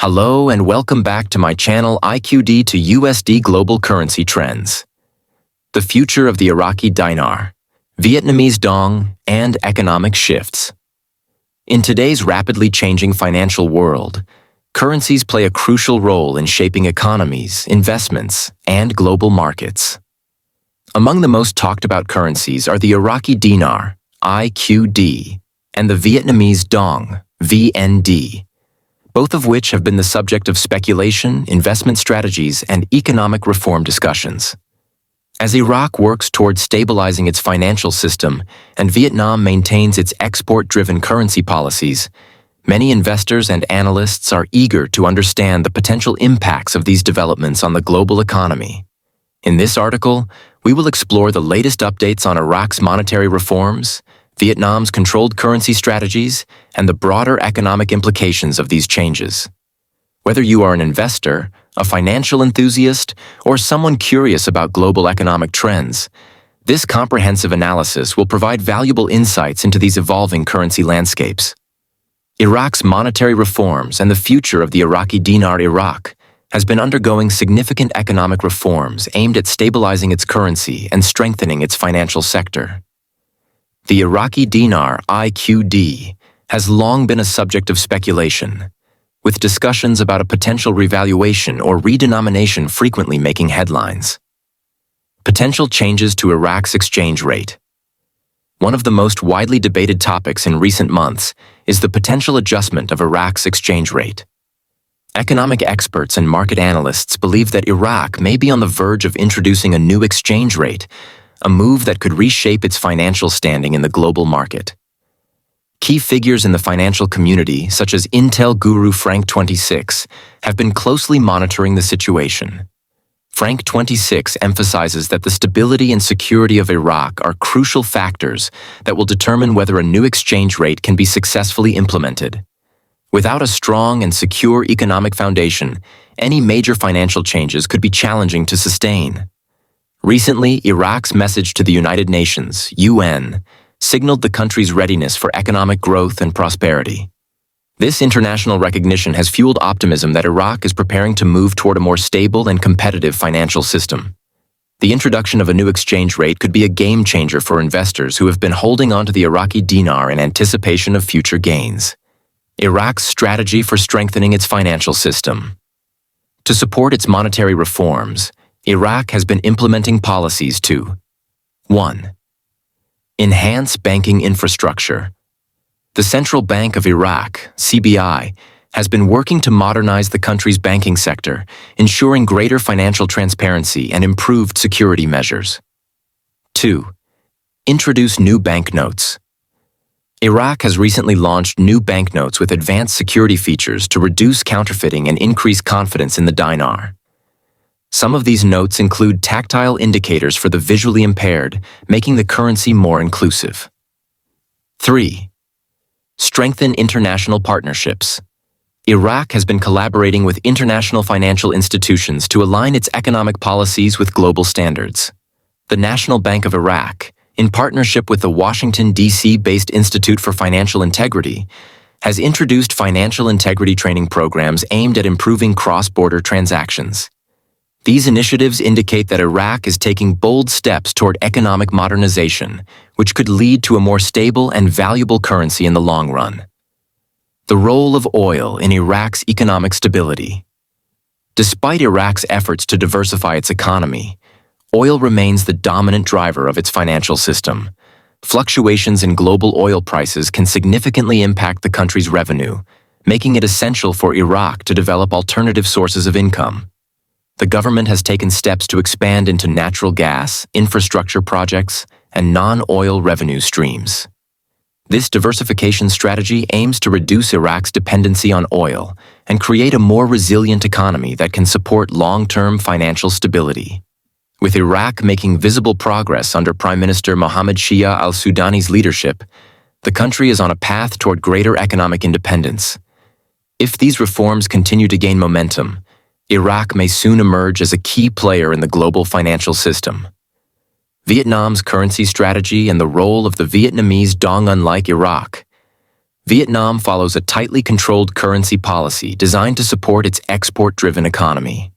Hello and welcome back to my channel IQD to USD Global Currency Trends. The future of the Iraqi Dinar, Vietnamese Dong, and economic shifts. In today's rapidly changing financial world, currencies play a crucial role in shaping economies, investments, and global markets. Among the most talked about currencies are the Iraqi Dinar, IQD, and the Vietnamese Dong, VND, both of which have been the subject of speculation, investment strategies, and economic reform discussions. As Iraq works towards stabilizing its financial system and Vietnam maintains its export-driven currency policies, many investors and analysts are eager to understand the potential impacts of these developments on the global economy. In this article, we will explore the latest updates on Iraq's monetary reforms, Vietnam's controlled currency strategies, and the broader economic implications of these changes. Whether you are an investor, a financial enthusiast, or someone curious about global economic trends, this comprehensive analysis will provide valuable insights into these evolving currency landscapes. Iraq's monetary reforms and the future of the Iraqi Dinar. Iraq has been undergoing significant economic reforms aimed at stabilizing its currency and strengthening its financial sector. The Iraqi Dinar, IQD, has long been a subject of speculation, with discussions about a potential revaluation or redenomination frequently making headlines. Potential changes to Iraq's exchange rate. One of the most widely debated topics in recent months is the potential adjustment of Iraq's exchange rate. Economic experts and market analysts believe that Iraq may be on the verge of introducing a new exchange rate, a move that could reshape its financial standing in the global market. Key figures in the financial community, such as Intel guru Frank26, have been closely monitoring the situation. Frank26 emphasizes that the stability and security of Iraq are crucial factors that will determine whether a new exchange rate can be successfully implemented. Without a strong and secure economic foundation, any major financial changes could be challenging to sustain. Recently, Iraq's message to the United Nations, UN, signaled the country's readiness for economic growth and prosperity. This international recognition has fueled optimism that Iraq is preparing to move toward a more stable and competitive financial system. The introduction of a new exchange rate could be a game changer for investors who have been holding on to the Iraqi dinar in anticipation of future gains. Iraq's strategy for strengthening its financial system. To support its monetary reforms, Iraq has been implementing policies to 1. Enhance banking infrastructure. The Central Bank of Iraq, CBI, has been working to modernize the country's banking sector, ensuring greater financial transparency and improved security measures. 2. Introduce new banknotes. Iraq has recently launched new banknotes with advanced security features to reduce counterfeiting and increase confidence in the dinar. Some of these notes include tactile indicators for the visually impaired, making the currency more inclusive. 3. Strengthen international partnerships. Iraq has been collaborating with international financial institutions to align its economic policies with global standards. The National Bank of Iraq, in partnership with the Washington, D.C.-based Institute for Financial Integrity, has introduced financial integrity training programs aimed at improving cross-border transactions. These initiatives indicate that Iraq is taking bold steps toward economic modernization, which could lead to a more stable and valuable currency in the long run. The role of oil in Iraq's economic stability. Despite Iraq's efforts to diversify its economy, oil remains the dominant driver of its financial system. Fluctuations in global oil prices can significantly impact the country's revenue, making it essential for Iraq to develop alternative sources of income. The government has taken steps to expand into natural gas, infrastructure projects, and non-oil revenue streams. This diversification strategy aims to reduce Iraq's dependency on oil and create a more resilient economy that can support long-term financial stability. With Iraq making visible progress under Prime Minister Mohammed Shia al-Sudani's leadership, the country is on a path toward greater economic independence. If these reforms continue to gain momentum, Iraq may soon emerge as a key player in the global financial system. Vietnam's currency strategy and the role of the Vietnamese Dong. Unlike Iraq, Vietnam follows a tightly controlled currency policy designed to support its export-driven economy.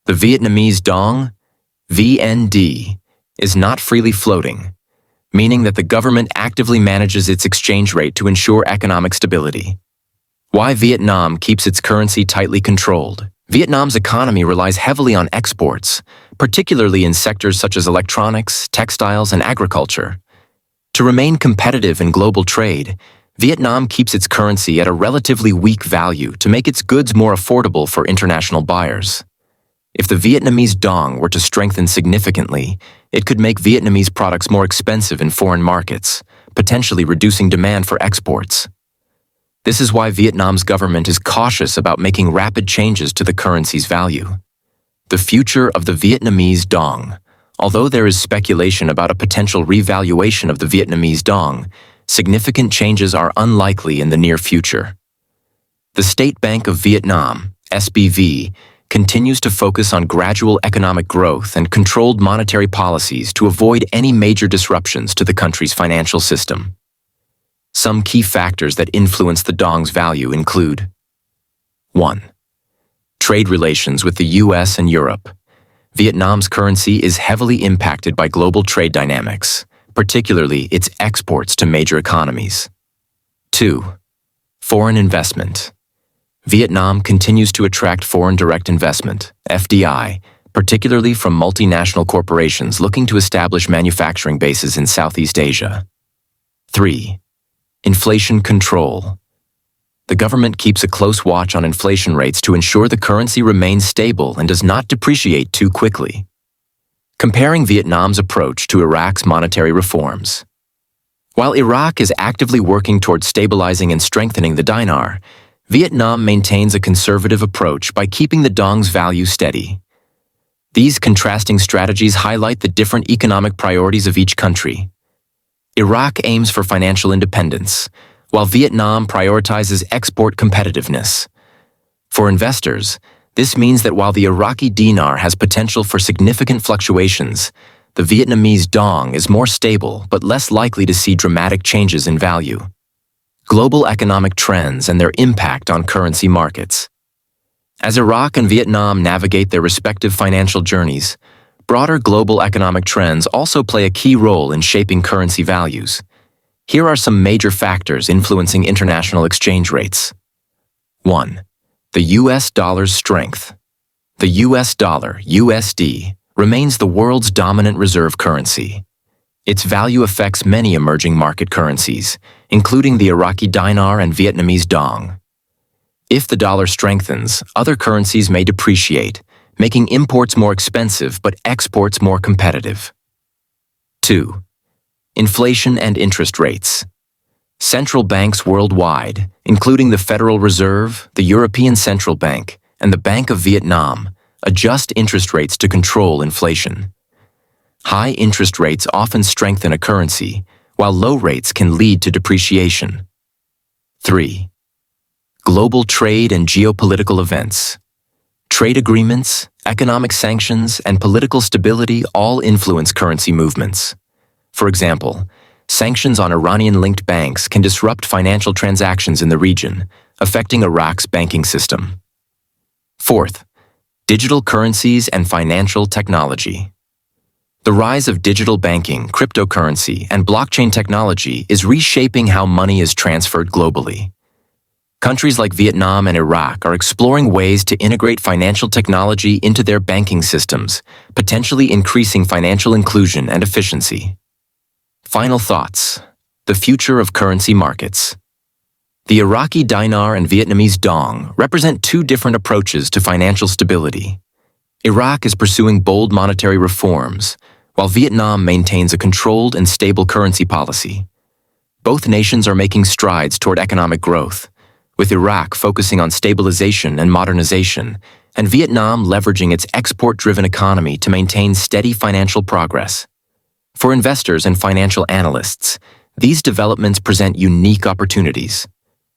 The Vietnamese dong, VND, is not freely floating, meaning that the government actively manages its exchange rate to ensure economic stability. Why Vietnam keeps its currency tightly controlled? Vietnam's economy relies heavily on exports, particularly in sectors such as electronics, textiles, and agriculture. To remain competitive in global trade, Vietnam keeps its currency at a relatively weak value to make its goods more affordable for international buyers. If the Vietnamese dong were to strengthen significantly, it could make Vietnamese products more expensive in foreign markets, potentially reducing demand for exports. This is why Vietnam's government is cautious about making rapid changes to the currency's value. The future of the Vietnamese dong. Although there is speculation about a potential revaluation of the Vietnamese dong, significant changes are unlikely in the near future. The State Bank of Vietnam, SBV, continues to focus on gradual economic growth and controlled monetary policies to avoid any major disruptions to the country's financial system. Some key factors that influence the dong's value include: 1. Trade relations with the US and Europe. Vietnam's currency is heavily impacted by global trade dynamics, particularly its exports to major economies. 2. Foreign investment. Vietnam continues to attract foreign direct investment, FDI, particularly from multinational corporations looking to establish manufacturing bases in Southeast Asia. 3. Inflation control. The government keeps a close watch on inflation rates to ensure the currency remains stable and does not depreciate too quickly. Comparing Vietnam's approach to Iraq's monetary reforms. While Iraq is actively working towards stabilizing and strengthening the dinar, Vietnam maintains a conservative approach by keeping the dong's value steady. These contrasting strategies highlight the different economic priorities of each country. Iraq aims for financial independence, while Vietnam prioritizes export competitiveness. For investors, this means that while the Iraqi dinar has potential for significant fluctuations, the Vietnamese dong is more stable but less likely to see dramatic changes in value. Global economic trends and their impact on currency markets. As Iraq and Vietnam navigate their respective financial journeys, broader global economic trends also play a key role in shaping currency values. Here are some major factors influencing international exchange rates. 1. The US dollar's strength. The US dollar, USD, remains the world's dominant reserve currency. Its value affects many emerging market currencies, including the Iraqi dinar and Vietnamese dong. If the dollar strengthens, other currencies may depreciate, making imports more expensive but exports more competitive. 2. Inflation and interest rates. Central banks worldwide, including the Federal Reserve, the European Central Bank, and the Bank of Vietnam, adjust interest rates to control inflation. High interest rates often strengthen a currency, while low rates can lead to depreciation. 3. Global trade and geopolitical events. Trade agreements, economic sanctions, and political stability all influence currency movements. For example, sanctions on Iranian-linked banks can disrupt financial transactions in the region, affecting Iraq's banking system. 4th, digital currencies and financial technology. The rise of digital banking, cryptocurrency, and blockchain technology is reshaping how money is transferred globally. Countries like Vietnam and Iraq are exploring ways to integrate financial technology into their banking systems, potentially increasing financial inclusion and efficiency. Final thoughts. The future of currency markets. The Iraqi dinar and Vietnamese dong represent two different approaches to financial stability. Iraq is pursuing bold monetary reforms, while Vietnam maintains a controlled and stable currency policy. Both nations are making strides toward economic growth, with Iraq focusing on stabilization and modernization, and Vietnam leveraging its export-driven economy to maintain steady financial progress. For investors and financial analysts, these developments present unique opportunities.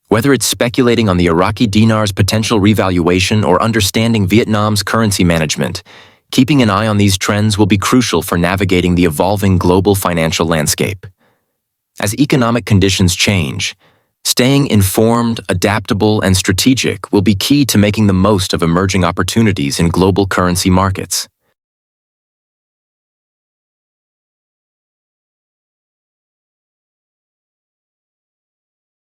Whether it's speculating on the Iraqi dinar's potential revaluation or understanding Vietnam's currency management, keeping an eye on these trends will be crucial for navigating the evolving global financial landscape. As economic conditions change, Staying informed, adaptable, and strategic will be key to making the most of emerging opportunities in global currency markets.